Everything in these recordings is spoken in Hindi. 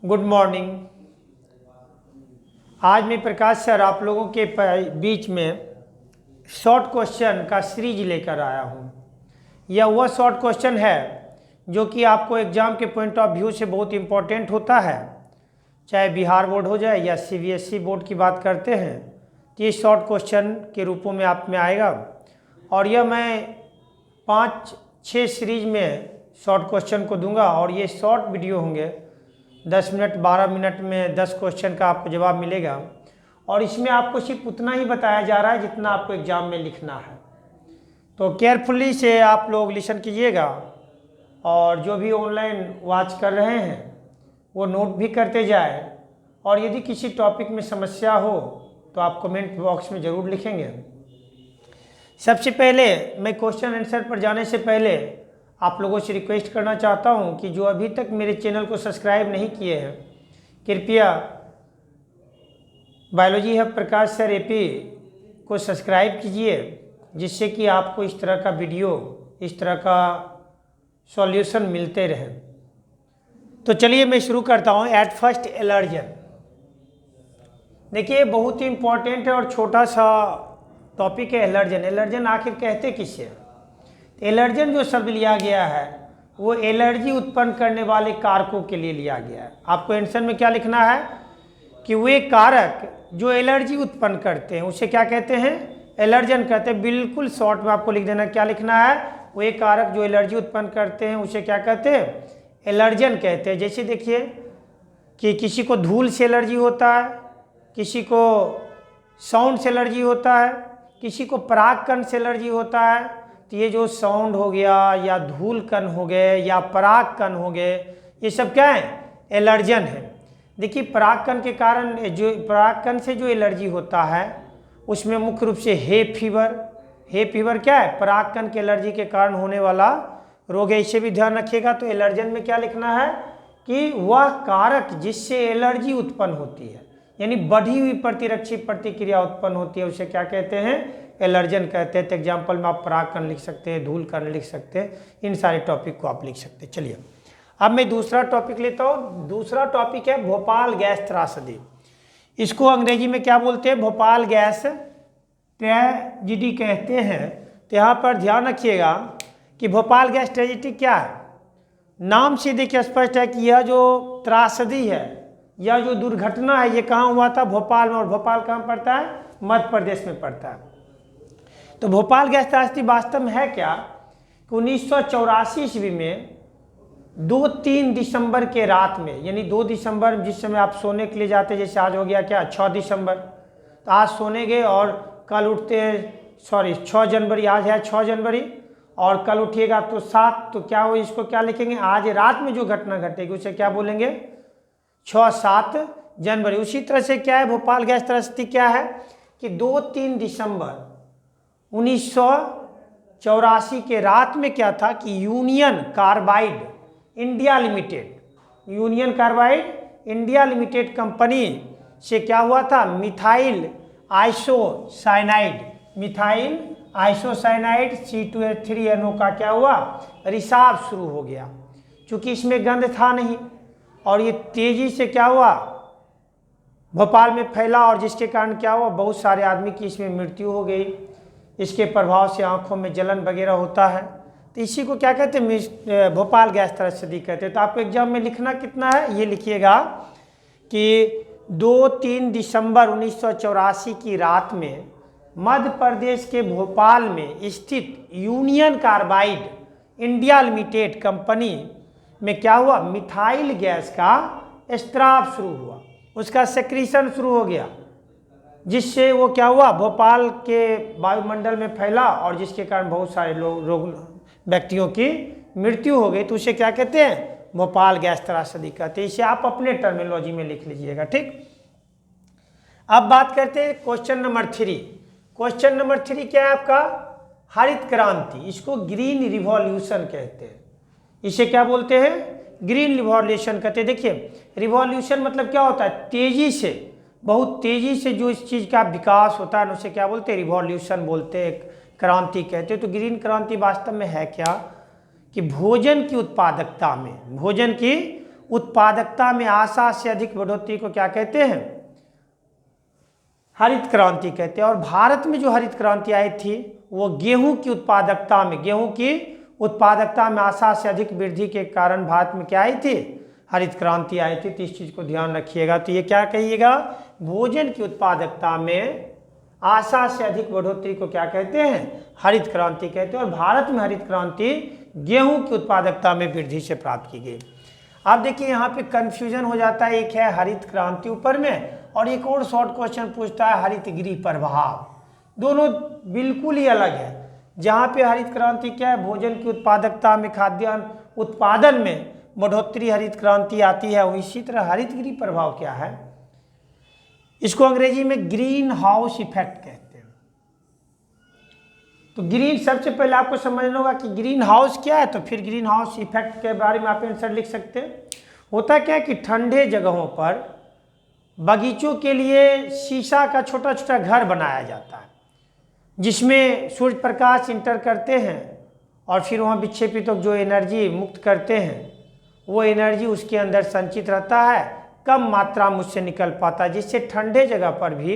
Good morning. आज मैं प्रकाश सर आप लोगों के बीच में शॉर्ट क्वेश्चन का सीरीज लेकर आया हूँ। यह वह शॉर्ट क्वेश्चन है जो कि आपको एग्जाम के पॉइंट ऑफ व्यू से बहुत इम्पोर्टेंट होता है, चाहे बिहार बोर्ड हो जाए या सीबीएसई बोर्ड की बात करते हैं तो ये शॉर्ट क्वेश्चन के रूपों में आप में आएगा। और यह मैं 5-6 सीरीज में शॉर्ट क्वेश्चन को दूंगा और ये शॉर्ट वीडियो होंगे, 10 मिनट 12 मिनट में 10 क्वेश्चन का आपको जवाब मिलेगा। और इसमें आपको सिर्फ उतना ही बताया जा रहा है जितना आपको एग्जाम में लिखना है। तो केयरफुली से आप लोग लिसन कीजिएगा और जो भी ऑनलाइन वॉच कर रहे हैं वो नोट भी करते जाए। और यदि किसी टॉपिक में समस्या हो तो आप कमेंट बॉक्स में ज़रूर लिखेंगे। सबसे पहले मैं क्वेश्चन आंसर पर जाने से पहले आप लोगों से रिक्वेस्ट करना चाहता हूं कि जो अभी तक मेरे चैनल को सब्सक्राइब नहीं किए हैं, कृपया बायोलॉजी हब प्रकाश सर एपी को सब्सक्राइब कीजिए, जिससे कि आपको इस तरह का वीडियो, इस तरह का सॉल्यूशन मिलते रहे। तो चलिए मैं शुरू करता हूं। एट फर्स्ट एलर्जन, देखिए बहुत ही इम्पोर्टेंट है और छोटा सा टॉपिक है एलर्जन। एलर्जन आखिर कहते किसे? एलर्जन जो शब्द लिया गया है वो एलर्जी उत्पन्न करने वाले कारकों के लिए लिया गया है। आपको आंसर में क्या लिखना है कि वे कारक जो एलर्जी उत्पन्न करते हैं उसे क्या कहते हैं? एलर्जन कहते हैं। बिल्कुल शॉर्ट में आपको लिख देना, क्या लिखना है? वे कारक जो एलर्जी उत्पन्न करते हैं उसे क्या कहते हैं? एलर्जन कहते हैं। जैसे देखिए कि किसी को धूल से एलर्जी होता है, किसी को साउंड से एलर्जी होता है, किसी को पराग से एलर्जी होता है। तो ये जो साउंड हो गया या धूल कण हो गए या पराग कण हो गए, ये सब क्या है? एलर्जन है। देखिए पराग कण के कारण, जो पराग कण से जो एलर्जी होता है उसमें मुख्य रूप से हे फीवर क्या है? पराग कण के एलर्जी के कारण होने वाला रोग है। इसे भी ध्यान रखिएगा। तो एलर्जन में क्या लिखना है कि वह कारक जिससे एलर्जी उत्पन्न होती है, यानी बढ़ी हुई प्रतिरक्षी प्रतिक्रिया उत्पन्न होती है, उसे क्या कहते हैं? एलर्जन कहते हैं। तो एग्जाम्पल में आप पराग कण लिख सकते हैं, धूल कण लिख सकते हैं, इन सारे टॉपिक को आप लिख सकते हैं। चलिए अब मैं दूसरा टॉपिक लेता हूँ। दूसरा टॉपिक है भोपाल गैस त्रासदी। इसको अंग्रेजी में क्या बोलते हैं? भोपाल गैस ट्रेजिडी कहते हैं। तो यहाँ पर ध्यान रखिएगा कि भोपाल गैस ट्रेजिडी क्या है। नाम से देखिए स्पष्ट है कि यह जो त्रासदी है, यह जो दुर्घटना है, ये कहाँ हुआ था? भोपाल में। और भोपाल कहाँ पड़ता है? मध्य प्रदेश में पड़ता है। तो भोपाल गैस त्रासदी वास्तव में है क्या कि 1984 ईस्वी में 2-3 दिसंबर के रात में, यानी 2 दिसंबर जिस समय आप सोने के लिए जाते, जैसे आज हो गया क्या 6 दिसंबर, तो आज सोने गए और कल उठते, 6 जनवरी, आज है 6 जनवरी और कल उठिएगा तो 7, तो क्या हो, इसको क्या लिखेंगे? आज रात में जो घटना घटेगी उसे क्या बोलेंगे? 6-7 जनवरी। उसी तरह से क्या है भोपाल गैस त्रासदी क्या है कि 2-3 दिसंबर 1984 के रात में क्या था कि union carbide India limited company से क्या हुआ था? मिथाइल आइसोसाइनाइड C2H3NO का क्या हुआ? रिसाव शुरू हो गया। चूंकि इसमें गंध था नहीं और ये तेजी से क्या हुआ? भोपाल में फैला और जिसके कारण क्या हुआ? बहुत सारे आदमी की इसमें मृत्यु हो गई। इसके प्रभाव से आंखों में जलन वगैरह होता है। तो इसी को क्या कहते हैं? भोपाल गैस त्रासदी कहते हैं। तो आपको एग्जाम में लिखना कितना है? ये लिखिएगा कि 2-3 दिसंबर 1984 की रात में मध्य प्रदेश के भोपाल में स्थित union carbide India limited company में क्या हुआ? मिथाइल गैस का स्त्राव शुरू हुआ, उसका सेक्रीशन शुरू हो गया, जिससे वो क्या हुआ? भोपाल के वायुमंडल में फैला और जिसके कारण बहुत सारे व्यक्तियों की मृत्यु हो गई। तो उसे क्या कहते हैं? भोपाल गैस त्रासदी कहते हैं। इसे आप अपने टर्मिनोलॉजी में लिख लीजिएगा, ठीक। अब बात करते हैं क्वेश्चन नंबर 3। क्वेश्चन नंबर 3 क्या है आपका? हरित क्रांति। इसको ग्रीन रिवॉल्यूशन कहते हैं। इसे क्या बोलते हैं? ग्रीन रिवॉल्यूशन कहते हैं। देखिए रिवॉल्यूशन मतलब क्या होता है? तेजी से, बहुत तेजी से जो इस चीज़ का विकास होता है उसे क्या बोलते हैं? रिवॉल्यूशन बोलते हैं, क्रांति कहते हैं। तो ग्रीन क्रांति वास्तव में है क्या कि भोजन की उत्पादकता में, भोजन की उत्पादकता में आशा से अधिक बढ़ोतरी को क्या कहते हैं? हरित क्रांति कहते हैं। और भारत में जो हरित क्रांति आई थी वो गेहूं की उत्पादकता में आशा से अधिक वृद्धि के कारण भारत में क्या आई थी? हरित क्रांति आई थी। तो इस चीज को ध्यान रखिएगा। तो ये क्या कहिएगा? भोजन की उत्पादकता में आशा से अधिक बढ़ोतरी को क्या कहते हैं? हरित क्रांति कहते हैं। और भारत में हरित क्रांति गेहूं की उत्पादकता में वृद्धि से प्राप्त की गई। अब देखिए यहाँ पे कंफ्यूजन हो जाता है, एक है हरित क्रांति ऊपर में और एक और शॉर्ट क्वेश्चन पूछता है हरित गृह प्रभाव। दोनों बिल्कुल ही अलग है। जहाँ पे हरित क्रांति क्या है? भोजन की उत्पादकता में, खाद्यान्न उत्पादन में बढ़ोतरी हरित क्रांति आती है। इसी तरह हरित गृह प्रभाव क्या है? इसको अंग्रेजी में ग्रीन हाउस इफेक्ट कहते हैं। तो ग्रीन, सबसे पहले आपको समझना होगा कि ग्रीन हाउस क्या है, तो फिर ग्रीन हाउस इफेक्ट के बारे में आप आंसर लिख सकते हैं। होता क्या है कि ठंडे जगहों पर बगीचों के लिए शीशा का छोटा छोटा घर बनाया जाता है, जिसमें सूर्य प्रकाश इंटर करते हैं और फिर वहाँ विक्षेपित जो एनर्जी मुक्त करते हैं वो एनर्जी उसके अंदर संचित रहता है, कम मात्रा में उससे निकल पाता है, जिससे ठंडे जगह पर भी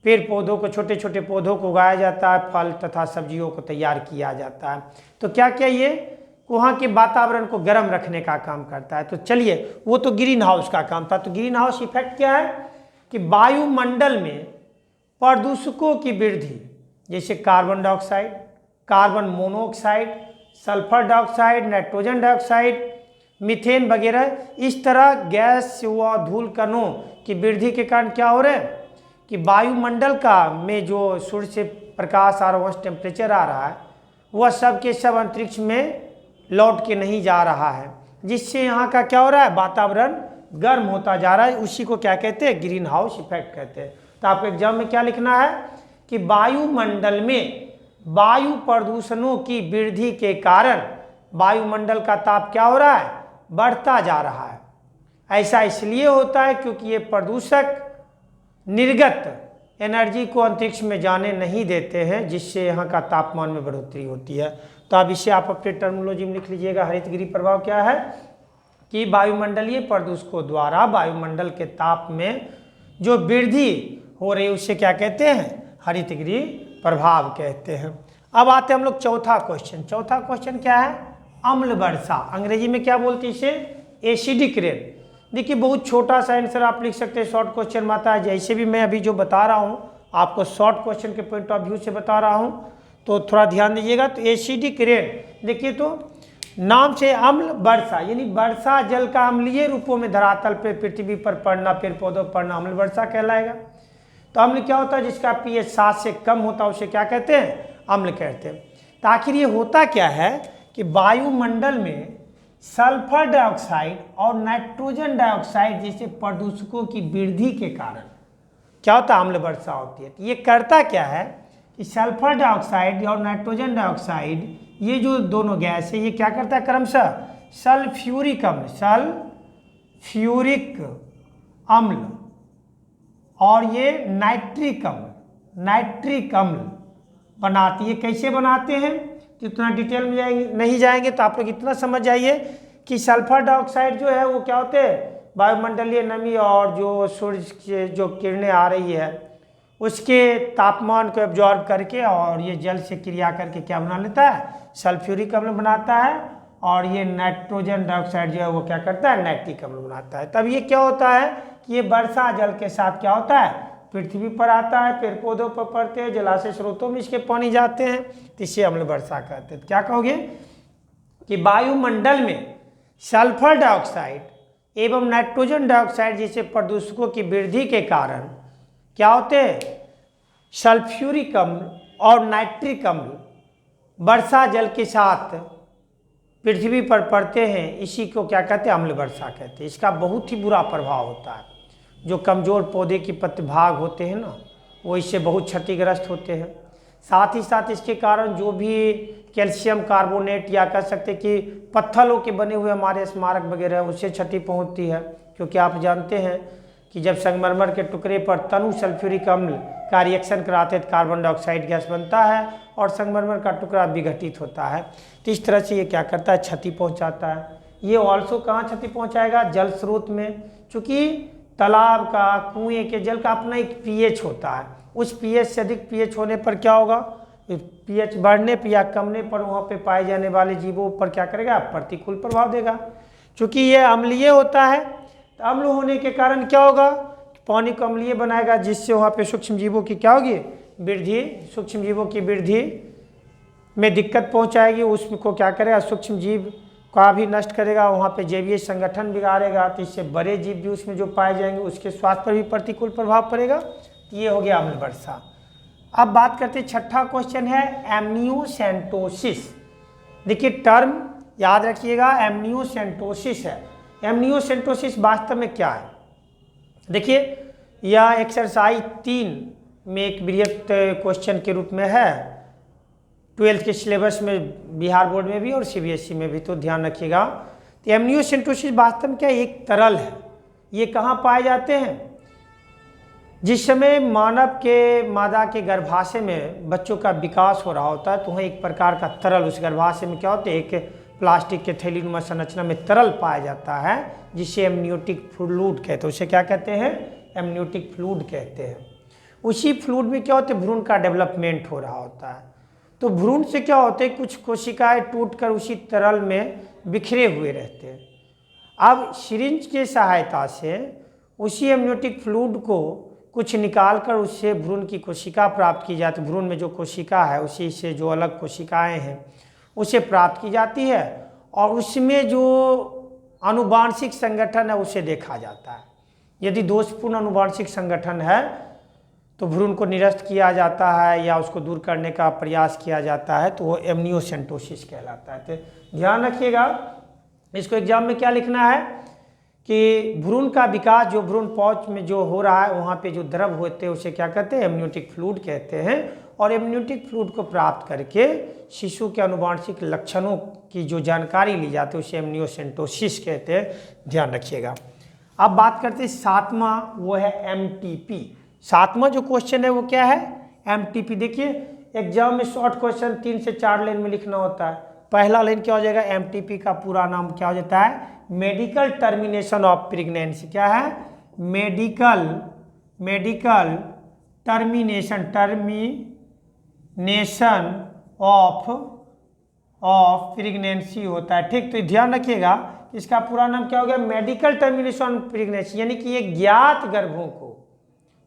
पेड़ पौधों को, छोटे छोटे पौधों को उगाया जाता है, फल तथा सब्जियों को तैयार किया जाता है। तो क्या क्या ये वहाँ के वातावरण को गर्म रखने का काम करता है। तो चलिए, वो तो ग्रीन हाउस का काम था। तो ग्रीन हाउस इफेक्ट क्या है कि वायुमंडल में प्रदूषकों की वृद्धि, जैसे carbon dioxide, carbon monoxide, sulphur dioxide, nitrogen dioxide, methane वगैरह, इस तरह गैस व धूल कणों की वृद्धि के कारण क्या हो रहा है कि वायुमंडल का में जो सूर्य से प्रकाश आ रहा है, टेम्परेचर आ रहा है, वह सब के सब अंतरिक्ष में लौट के नहीं जा रहा है, जिससे यहाँ का क्या हो रहा है? वातावरण गर्म होता जा रहा है। उसी को क्या कहते हैं? ग्रीन हाउस इफेक्ट कहते हैं। तो आपको एग्जाम में क्या लिखना है कि वायुमंडल में वायु प्रदूषणों की वृद्धि के कारण वायुमंडल का ताप क्या हो रहा है? बढ़ता जा रहा है। ऐसा इसलिए होता है क्योंकि ये प्रदूषक निर्गत एनर्जी को अंतरिक्ष में जाने नहीं देते हैं, जिससे यहाँ का तापमान में बढ़ोतरी होती है। तो अब इसे आप अपने टर्मिनोलॉजी में लिख लीजिएगा। हरित गृह प्रभाव क्या है कि वायुमंडलीय प्रदूषकों द्वारा वायुमंडल के ताप में जो वृद्धि हो रही है उसे क्या कहते हैं? हरित गृह प्रभाव कहते हैं। अब आते हैं हम लोग चौथा क्वेश्चन। चौथा क्वेश्चन क्या है? अम्ल वर्षा। अंग्रेजी में क्या बोलते हैं इसे? Acidic rain. देखिए, बहुत छोटा सा आंसर आप लिख सकते हैं, शॉर्ट क्वेश्चन में आता है। जैसे भी मैं अभी जो बता रहा हूँ आपको शॉर्ट क्वेश्चन के पॉइंट ऑफ व्यू से बता रहा हूँ, तो थोड़ा ध्यान दीजिएगा। तो एसिडिक रेन, देखिए तो नाम से अम्ल वर्षा, यानी वर्षा जल का अम्लीय रूपों में धरातल पे पृथ्वी पर पड़ना, पेड़ पौधों पर पड़ना अम्ल वर्षा कहलाएगा। तो अम्ल क्या होता है? जिसका pH 7 से कम होता है उसे क्या कहते हैं? अम्ल कहते हैं। तो आखिर ये होता क्या है कि वायुमंडल में सल्फर डाइऑक्साइड और नाइट्रोजन डाइऑक्साइड जैसे प्रदूषकों की वृद्धि के कारण क्या होता है? अम्ल वर्षा होती है। तो ये करता क्या है कि सल्फर डाइऑक्साइड और नाइट्रोजन डाइऑक्साइड, ये जो दोनों गैस है, ये क्या करता है? क्रमशः सल्फ्यूरिक अम्ल और ये नाइट्रिक अम्ल बनाती है। कैसे बनाते हैं तो इतना डिटेल में नहीं जाएंगे। तो आप लोग इतना समझ जाइए कि सल्फर डाइऑक्साइड जो है वो क्या होते हैं? वायुमंडलीय नमी और जो सूर्य से जो किरणें आ रही है उसके तापमान को एब्जॉर्ब करके और ये जल से क्रिया करके क्या बना लेता है? सल्फ्यूरिक अम्ल बनाता है। और ये नाइट्रोजन डाइऑक्साइड जो है वो क्या करता है? नाइट्रिक अम्ल बनाता है। तब ये क्या होता है कि ये वर्षा जल के साथ क्या होता है? पृथ्वी पर आता है, पेड़ पौधों पर पड़ते हैं, जलाशय स्रोतों में इसके पानी जाते हैं, तो इसे अम्ल वर्षा कहते हैं। क्या कहोगे कि वायुमंडल में सल्फर डाइऑक्साइड एवं नाइट्रोजन डाइऑक्साइड जैसे प्रदूषकों की वृद्धि के कारण क्या होते हैं? सल्फ्यूरिक अम्ल और नाइट्रिक अम्ल वर्षा जल के साथ पृथ्वी पर पड़ते हैं। इसी को क्या कहते हैं? अम्ल वर्षा कहते हैं। इसका बहुत ही बुरा प्रभाव होता है। जो कमज़ोर पौधे के पत्ते भाग होते हैं ना, वो इससे बहुत क्षतिग्रस्त होते हैं। साथ ही साथ इसके कारण जो भी कैल्शियम कार्बोनेट या कह सकते कि पत्थरों के बने हुए हमारे स्मारक वगैरह उससे क्षति पहुंचती है। क्योंकि आप जानते हैं कि जब संगमरमर के टुकड़े पर तनु सल्फ्यूरिक अम्ल का रिएक्शन कराते हैं तो कार्बन डाइऑक्साइड गैस बनता है और संगमरमर का टुकड़ा विघटित होता है। तो इस तरह से ये क्या करता है? क्षति पहुंचाता है। ये ऑल्सो कहाँ क्षति पहुँचाएगा? जल स्रोत में। चूँकि तालाब का, कुएं के जल का अपना एक पीएच होता है, उस पीएच से अधिक पीएच होने पर क्या होगा? पीएच बढ़ने पर या कमने पर वहाँ पे पाए जाने वाले जीवों पर क्या करेगा? प्रतिकूल प्रभाव देगा। चूँकि ये अम्लीय होता है, तो अम्ल होने के कारण क्या होगा? पानी को अम्लीय बनाएगा, जिससे वहाँ पे सूक्ष्म जीवों की क्या होगी? वृद्धि, सूक्ष्म जीवों की वृद्धि में दिक्कत पहुँचाएगी। उसको क्या करेगा? सूक्ष्म जीव का भी नष्ट करेगा, वहाँ पे जैवीय संगठन बिगाड़ेगा, तो इससे बड़े जीव भी उसमें जो पाए जाएंगे उसके स्वास्थ्य पर भी प्रतिकूल प्रभाव पड़ेगा। ये हो गया अम्ल वर्षा। अब बात करते हैं, छठा क्वेश्चन है एमनियोसेंटोसिस। देखिए टर्म याद रखिएगा, एमनियोसेंटोसिस है। एमनियोसेंटोसिस वास्तव में क्या है? देखिए यह एक्सरसाइज 3 में एक बृहत क्वेश्चन के रूप में है, 12th के सिलेबस में, बिहार बोर्ड में भी और सीबीएसई में भी, तो ध्यान रखिएगा। तो एमनियोसेंटोसिस वास्तव में क्या? एक तरल है। ये कहाँ पाए जाते हैं? जिस समय मानव के मादा के गर्भाशय में बच्चों का विकास हो रहा होता है, तो वहाँ एक प्रकार का तरल उस गर्भाशय में क्या होता है? एक प्लास्टिक के थैलीनुमा संरचना में तरल पाया जाता है, जिसे एमनियोटिक फ्लूइड कहते हैं। उसे क्या कहते हैं? एमनियोटिक फ्लूइड कहते हैं। उसी फ्लूइड में क्या होता है? भ्रूण का डेवलपमेंट हो रहा होता है। तो भ्रूण से क्या होता है? कुछ कोशिकाएं टूटकर उसी तरल में बिखरे हुए रहते हैं। अब सिरिंज की सहायता से उसी एमनियोटिक फ्लूइड को कुछ निकालकर उससे भ्रूण की कोशिका प्राप्त की जाती है। भ्रूण में जो कोशिका है उसी से जो अलग कोशिकाएं हैं उसे प्राप्त की जाती है, और उसमें जो आनुवांशिक संगठन है उसे देखा जाता है। यदि दोषपूर्ण आनुवांशिक संगठन है तो भ्रूण को निरस्त किया जाता है या उसको दूर करने का प्रयास किया जाता है, तो वो एमनियोसेंटोसिस कहलाता है। तो ध्यान रखिएगा, इसको एग्जाम में क्या लिखना है कि भ्रूण का विकास जो भ्रूण पौध में जो हो रहा है, वहाँ पे जो द्रव होते हैं उसे क्या कहते हैं? एमनियोटिक फ्लूइड कहते हैं। और एमनियोटिक फ्लूइड को प्राप्त करके शिशु के आनुवांशिक लक्षणों की जो जानकारी ली जाती है उसे एमनियोसेंटोसिस कहते हैं। ध्यान रखिएगा। अब बात करते हैं 7वां, वो है एमटीपी। 7वां जो क्वेश्चन है वो क्या है? एमटीपी। देखिए एग्जाम में शॉर्ट क्वेश्चन 3 से 4 लाइन में लिखना होता है। पहला लाइन क्या हो जाएगा? एमटीपी का पूरा नाम क्या हो जाता है? Medical termination of pregnancy. क्या है? मेडिकल टर्मिनेशन ऑफ प्रेगनेंसी होता है। ठीक, तो ध्यान रखिएगा, इसका पूरा नाम क्या हो गया? मेडिकल टर्मिनेशन ऑफ प्रेगनेंसी, यानी कि ये ज्ञात गर्भों को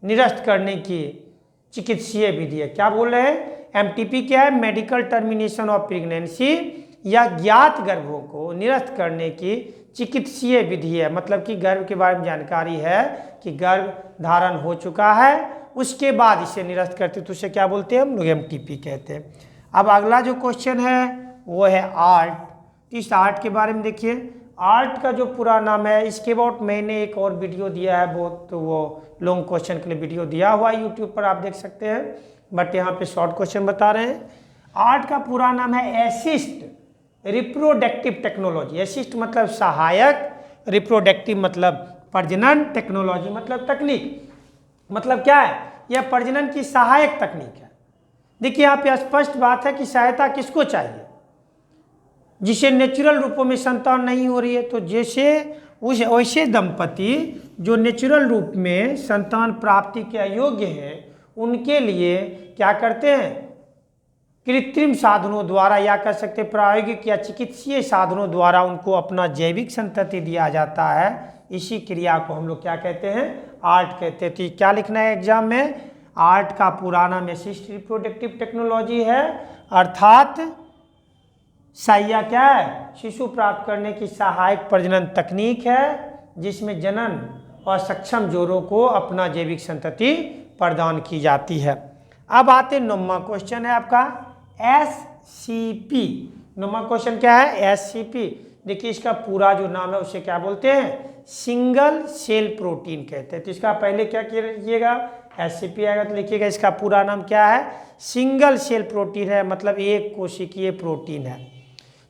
निरस्त करने की चिकित्सीय विधि है। क्या बोल रहे हैं? एमटीपी क्या है? मेडिकल टर्मिनेशन ऑफ प्रेगनेंसी, या ज्ञात गर्भों को निरस्त करने की चिकित्सीय विधि है। मतलब कि गर्भ के बारे में जानकारी है कि गर्भ धारण हो चुका है, उसके बाद इसे निरस्त करते, तो उसे क्या बोलते हैं? हम लोग एमटीपी कहते हैं। अब अगला जो क्वेश्चन है वो है आर्ट। इस आर्ट के बारे में देखिए, आर्ट का जो पूरा नाम है, इसके अबाउट मैंने एक और वीडियो दिया है, बहुत तो वो लॉन्ग क्वेश्चन के लिए वीडियो दिया हुआ है यूट्यूब पर, आप देख सकते हैं, बट यहाँ पे शॉर्ट क्वेश्चन बता रहे हैं। आर्ट का पूरा नाम है एसिस्ट रिप्रोडक्टिव टेक्नोलॉजी। एसिस्ट मतलब सहायक, रिप्रोडक्टिव मतलब प्रजनन, टेक्नोलॉजी मतलब तकनीक। मतलब क्या है? यह प्रजनन की सहायक तकनीक है। देखिए यहाँ पे स्पष्ट बात है कि सहायता किसको चाहिए? जिसे नेचुरल रूपों में संतान नहीं हो रही है, तो जैसे उस वैसे दंपति जो नेचुरल रूप में संतान प्राप्ति के अयोग्य हैं, उनके लिए क्या करते हैं? कृत्रिम साधनों द्वारा, या कह सकते प्रायोगिक या चिकित्सीय साधनों द्वारा उनको अपना जैविक संतति दिया जाता है। इसी क्रिया को हम लोग क्या कहते हैं? आर्ट कहते हैं। तो क्या लिखना है एग्जाम में? आर्ट का पूरा नाम असिस्टेड रिप्रोडक्टिव टेक्नोलॉजी है, अर्थात सहाय्या क्या है? शिशु प्राप्त करने की सहायक प्रजनन तकनीक है, जिसमें जनन और सक्षम जोड़ों को अपना जैविक संतति प्रदान की जाती है। अब आते 9वां क्वेश्चन है आपका एससीपी। 9वां क्वेश्चन क्या है? एससीपी। देखिए इसका पूरा जो नाम है उसे क्या बोलते हैं? सिंगल सेल प्रोटीन कहते हैं। तो इसका पहले क्या कीजिएगा? एससीपी आएगा तो लिखिएगा इसका पूरा नाम क्या है? सिंगल सेल प्रोटीन है, मतलब एक कोशिकीय प्रोटीन है।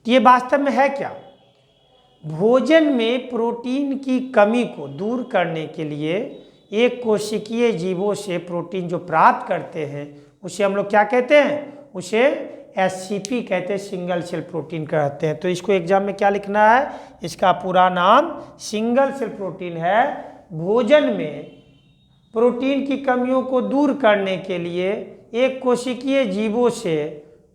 तो ये वास्तव में है क्या? भोजन में प्रोटीन की कमी को दूर करने के लिए एक कोशिकीय जीवों से प्रोटीन जो प्राप्त करते हैं उसे हम लोग क्या कहते हैं? उसे SCP कहते हैं, सिंगल सेल प्रोटीन कहते हैं। तो इसको एग्जाम में क्या लिखना है, इसका पूरा नाम सिंगल सेल प्रोटीन है। भोजन में प्रोटीन की कमियों को दूर करने के लिए एक कोशिकीय जीवों से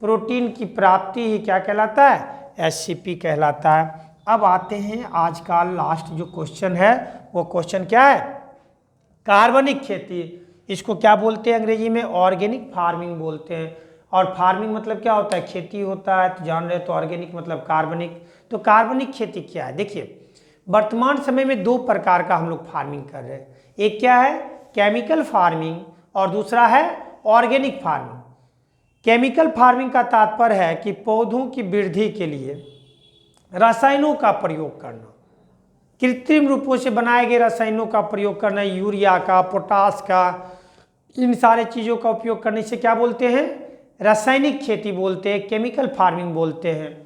प्रोटीन की प्राप्ति ही क्या कहलाता है, SCP कहलाता है। अब आते हैं आज का लास्ट जो क्वेश्चन है, वो क्वेश्चन क्या है, कार्बनिक खेती। इसको क्या बोलते हैं अंग्रेजी में, ऑर्गेनिक फार्मिंग बोलते हैं। और फार्मिंग मतलब क्या होता है, खेती होता है, तो जान रहे तो ऑर्गेनिक मतलब कार्बनिक। तो कार्बनिक खेती क्या है, देखिए वर्तमान समय में दो प्रकार का हम लोग फार्मिंग कर रहे हैं। एक क्या है, केमिकल फार्मिंग, और दूसरा है ऑर्गेनिक फार्मिंग। केमिकल फार्मिंग का तात्पर्य है कि पौधों की वृद्धि के लिए रसायनों का प्रयोग करना, कृत्रिम रूपों से बनाए गए रसायनों का प्रयोग करना, यूरिया का, पोटास का, इन सारे चीज़ों का उपयोग करने से क्या बोलते हैं, रासायनिक खेती बोलते हैं, केमिकल फार्मिंग बोलते हैं।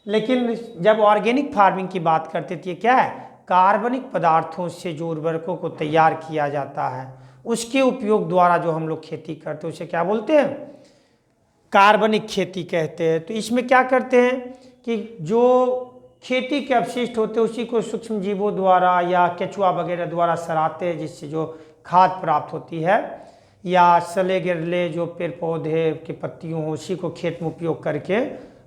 लेकिन जब ऑर्गेनिक फार्मिंग की बात करते थे, क्या है, कार्बनिक पदार्थों से जो उर्वरकों को तैयार किया जाता है उसके उपयोग द्वारा जो हम लोग खेती करते हैं उसे क्या बोलते हैं, कार्बनिक खेती कहते हैं। तो इसमें क्या करते हैं कि जो खेती के अपशिष्ट होते हैं उसी को सूक्ष्म जीवों द्वारा या केचुआ वगैरह द्वारा सड़ाते हैं, जिससे जो खाद प्राप्त होती है, या सले गिरले जो पेड़ पौधे की पत्तियों हो उसी को खेत में उपयोग करके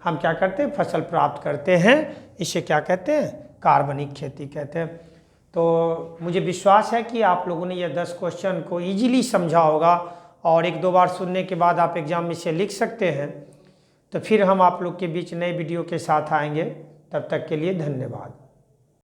हम क्या करते हैं, फसल प्राप्त करते हैं। इसे क्या कहते हैं, कार्बनिक खेती कहते हैं। तो मुझे विश्वास है कि आप लोगों ने यह 10 क्वेश्चन को ईजिली समझा होगा, और एक दो बार सुनने के बाद आप एग्जाम में से लिख सकते हैं। तो फिर हम आप लोग के बीच नए वीडियो के साथ आएंगे, तब तक के लिए धन्यवाद।